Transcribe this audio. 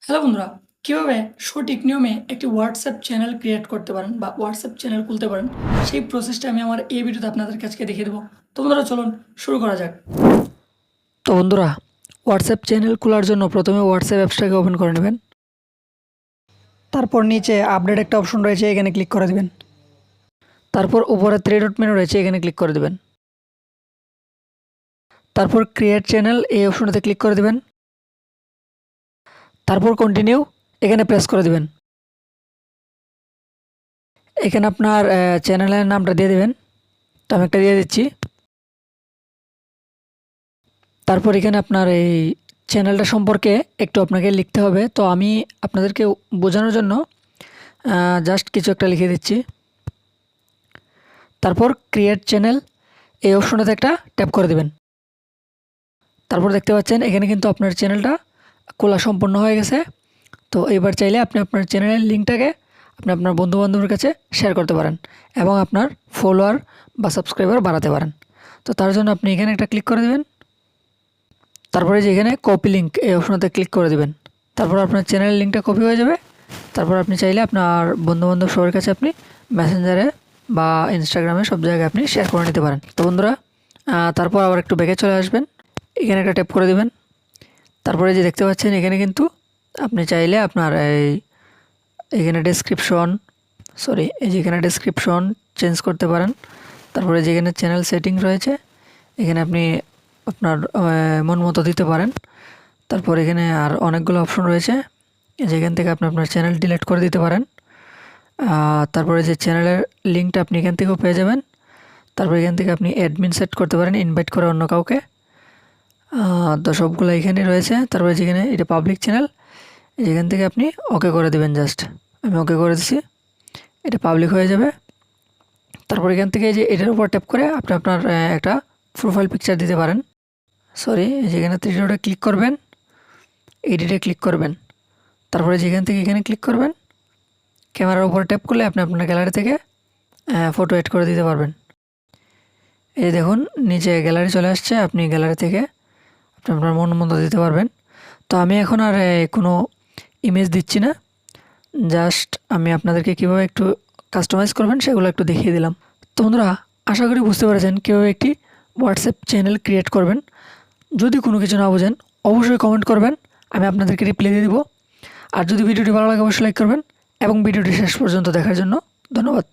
Hello বন্ধুরা, কীভাবে সঠিক নিয়মে একটি হোয়াটসঅ্যাপ চ্যানেল ক্রিয়েট করতে পারেন বা হোয়াটসঅ্যাপ চ্যানেল খুলতে পারেন, সেই প্রসেসটা আমি আমার এই ভিডিওতে আপনাদের কাছে দেখিয়ে দেবো। তো বন্ধুরা চলুন শুরু করা যাক। তো বন্ধুরা, হোয়াটসঅ্যাপ চ্যানেল খোলার জন্য প্রথমে হোয়াটসঅ্যাপ অ্যাপসটাকে ওপেন করে নেবেন। তারপর নিচে আপডেট একটা অপশন রয়েছে, এখানে ক্লিক করে দেবেন। তারপর উপরে থ্রি ডট মেনু রয়েছে, এখানে ক্লিক করে দেবেন। তারপর ক্রিয়েট চ্যানেল এই অপশনটাতে ক্লিক করে দেবেন। তারপর কন্টিনিউ এখানে প্রেস করে দেবেন। এখানে আপনার চ্যানেলের নামটা দিয়ে দেবেন। তো আমি একটা দিয়ে দিচ্ছি। তারপর এখানে আপনার এই চ্যানেলটা সম্পর্কে একটু আপনাকে লিখতে হবে। তো আমি আপনাদেরকে বোঝানোর জন্য জাস্ট কিছু একটা লিখে দিচ্ছি। তারপর ক্রিয়েট চ্যানেল এই অপশনটাতে একটা ট্যাপ করে দেবেন। তারপর দেখতে পাচ্ছেন এখানে কিন্তু আপনার চ্যানেলটা খোলা সম্পূর্ণ হয়ে গেছে। তো এবার চাইলে আপনি আপনার চ্যানেলের লিঙ্কটাকে আপনি আপনার বন্ধুবান্ধবের কাছে শেয়ার করতে পারেন এবং আপনার ফলোয়ার বা সাবস্ক্রাইবার বাড়াতে পারেন। তো তার জন্য আপনি এখানে একটা ক্লিক করে দেবেন। তারপরে যে এখানে কপি লিঙ্ক এই অপশনটাতে ক্লিক করে দেবেন। তারপর আপনার চ্যানেলের লিঙ্কটা কপি হয়ে যাবে। তারপর আপনি চাইলে আপনার বন্ধুবান্ধব সবার কাছে আপনি মেসেঞ্জারে বা ইনস্টাগ্রামে সব জায়গায় আপনি শেয়ার করে নিতে পারেন। তো বন্ধুরা, তারপর আবার একটু ব্যাকে চলে আসবেন। এখানে একটা ট্যাপ করে দেবেন। তারপরে যে দেখতে পাচ্ছেন এখানে কিন্তু আপনি চাইলে আপনার এখানে ডেসক্রিপশন চেঞ্জ করতে পারেন। তারপরে যেখানে চ্যানেল সেটিং রয়েছে এখানে আপনি আপনার মন মতো দিতে পারেন। তারপর এখানে আর অনেকগুলো অপশন রয়েছে, যেখান থেকে আপনি আপনার চ্যানেল ডিলিট করে দিতে পারেন। তারপরে যে চ্যানেলের লিঙ্কটা আপনি এখান থেকেও পেয়ে যাবেন। তারপর এখান থেকে আপনি অ্যাডমিন সেট করতে পারেন, ইনভাইট করে অন্য কাউকে। তো সবগুলো এখানে রয়েছে। তারপরে যেখানে এটা পাবলিক চ্যানেল, যেখান থেকে আপনি ওকে করে দেবেন। জাস্ট আমি ওকে করে দিচ্ছি, এটা পাবলিক হয়ে যাবে। তারপর এখান থেকে যে এটার উপর ট্যাপ করে আপনি আপনার একটা প্রোফাইল পিকচার দিতে পারেন। যেখানে থ্রি ডটে ক্লিক করবেন, এডিটে ক্লিক করবেন। তারপরে যেখান থেকে এখানে ক্লিক করবেন, ক্যামেরার উপর ট্যাপ করলে আপনি আপনার গ্যালারি থেকে ফটো এড করে দিতে পারবেন। এই দেখুন নিচে গ্যালারি চলে আসছে, আপনি গ্যালারি থেকে আপনি আপনার মন মতো দিতে পারবেন। তো আমি এখন আর কোনো ইমেজ দিচ্ছি না, জাস্ট আমি আপনাদেরকে কীভাবে একটু কাস্টমাইজ করবেন সেগুলো একটু দেখিয়ে দিলাম। তো বন্ধুরা, আশা করি বুঝতে পেরেছেন কীভাবে একটি হোয়াটসঅ্যাপ চ্যানেল ক্রিয়েট করবেন। যদি কোনো কিছু না বোঝেন অবশ্যই কমেন্ট করবেন, আমি আপনাদেরকে রিপ্লাই দিয়ে দেবো। আর যদি ভিডিওটি ভালো লাগে অবশ্যই লাইক করবেন এবং ভিডিওটি শেষ পর্যন্ত দেখার জন্য ধন্যবাদ।